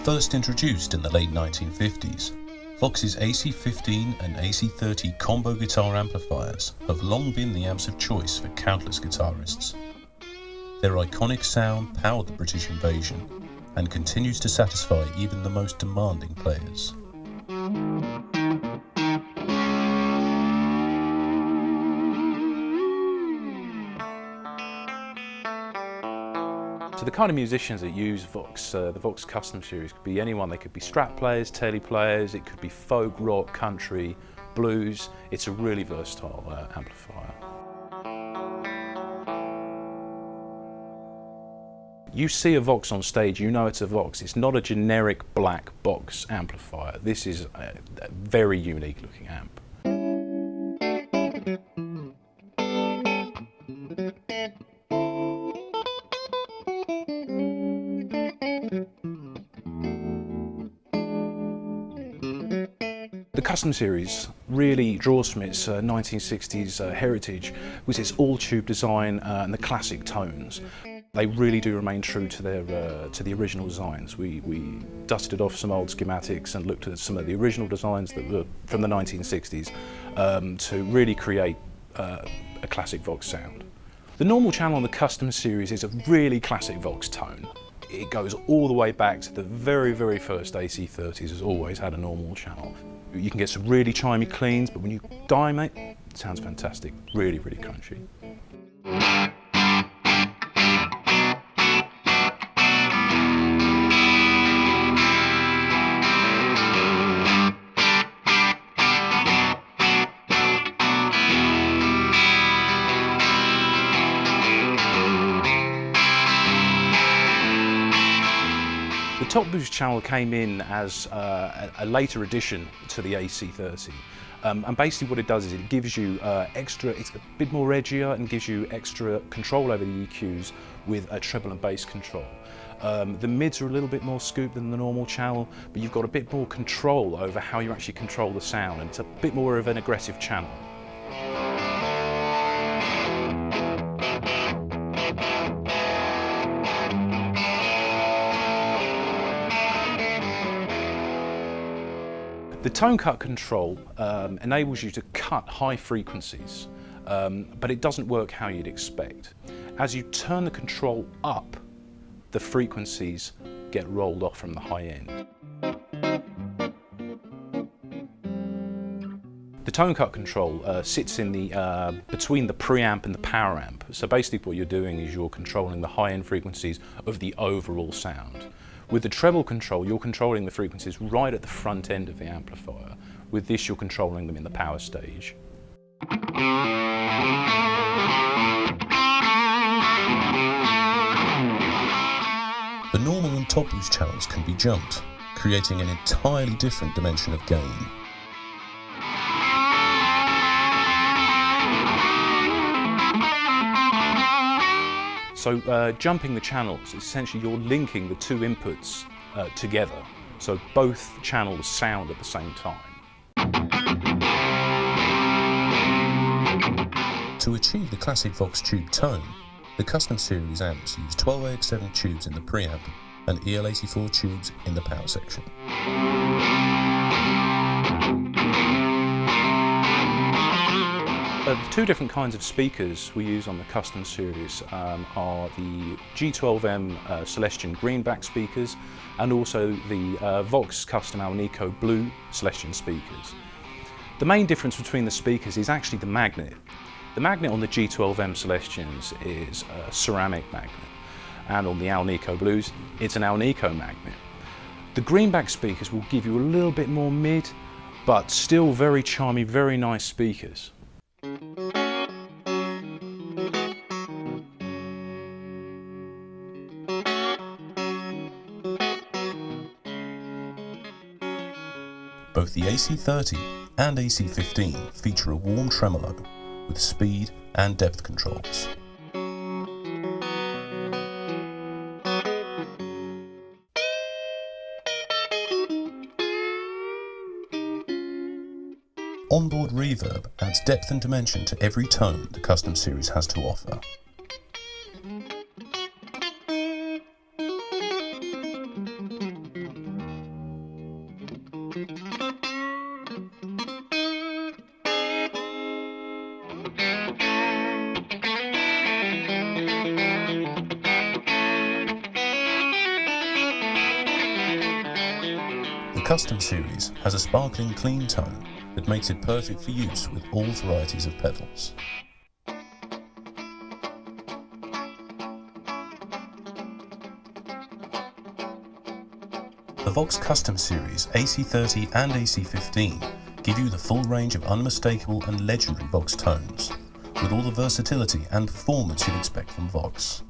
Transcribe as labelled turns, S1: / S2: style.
S1: First introduced in the late 1950s, VOX's AC15 and AC30 combo guitar amplifiers have long been the amps of choice for countless guitarists. Their iconic sound powered the British invasion and continues to satisfy even the most demanding players.
S2: So the kind of musicians that use VOX, the VOX Custom Series, could be anyone. They could be Strat players, tele players, it could be folk, rock, country, blues. It's a really versatile amplifier. You see a VOX on stage, you know it's a VOX. It's not a generic black box amplifier. This is a very unique looking amp. The Custom Series really draws from its 1960s heritage with its all-tube design and the classic tones. They really do remain true to the original designs. We dusted off some old schematics and looked at some of the original designs that were from the 1960s to really create a classic VOX sound. The normal channel on the Custom Series is a really classic VOX tone. It goes all the way back to the very, very first AC30s. Has always had a normal channel. You can get some really chimey cleans, but when you dial it, it sounds fantastic. Really, really crunchy. The top boost channel came in as a later addition to the AC30. And basically what it does is it gives you it's a bit more edgier and gives you extra control over the EQs with a treble and bass control. The mids are a little bit more scooped than the normal channel, but you've got a bit more control over how you actually control the sound, and it's a bit more of an aggressive channel. The tone cut control enables you to cut high frequencies, but it doesn't work how you'd expect. As you turn the control up, the frequencies get rolled off from the high end. The tone cut control sits in between the preamp and the power amp. So basically what you're doing is you're controlling the high end frequencies of the overall sound. With the treble control, you're controlling the frequencies right at the front end of the amplifier. With this, you're controlling them in the power stage.
S1: The normal and top boost channels can be jumped, creating an entirely different dimension of gain.
S2: So jumping the channels, essentially you're linking the two inputs together, so both channels sound at the same time.
S1: To achieve the classic VOX tube tone, the Custom Series amps use 12AX7 tubes in the preamp and EL84 tubes in the power section.
S2: The two different kinds of speakers we use on the Custom Series are the G12M Celestion greenback speakers and also the VOX Custom Alnico Blue Celestion speakers. The main difference between the speakers is actually the magnet. The magnet on the G12M Celestions is a ceramic magnet, and on the Alnico Blues it's an Alnico magnet. The greenback speakers will give you a little bit more mid, but still very charmy, very nice speakers.
S1: Both the AC30 and AC15 feature a warm tremolo with speed and depth controls. Onboard reverb adds depth and dimension to every tone the Custom Series has to offer. Custom series has a sparkling clean tone that makes it perfect for use with all varieties of pedals. The VOX Custom Series AC30 and AC15 give you the full range of unmistakable and legendary VOX tones, with all the versatility and performance you'd expect from VOX.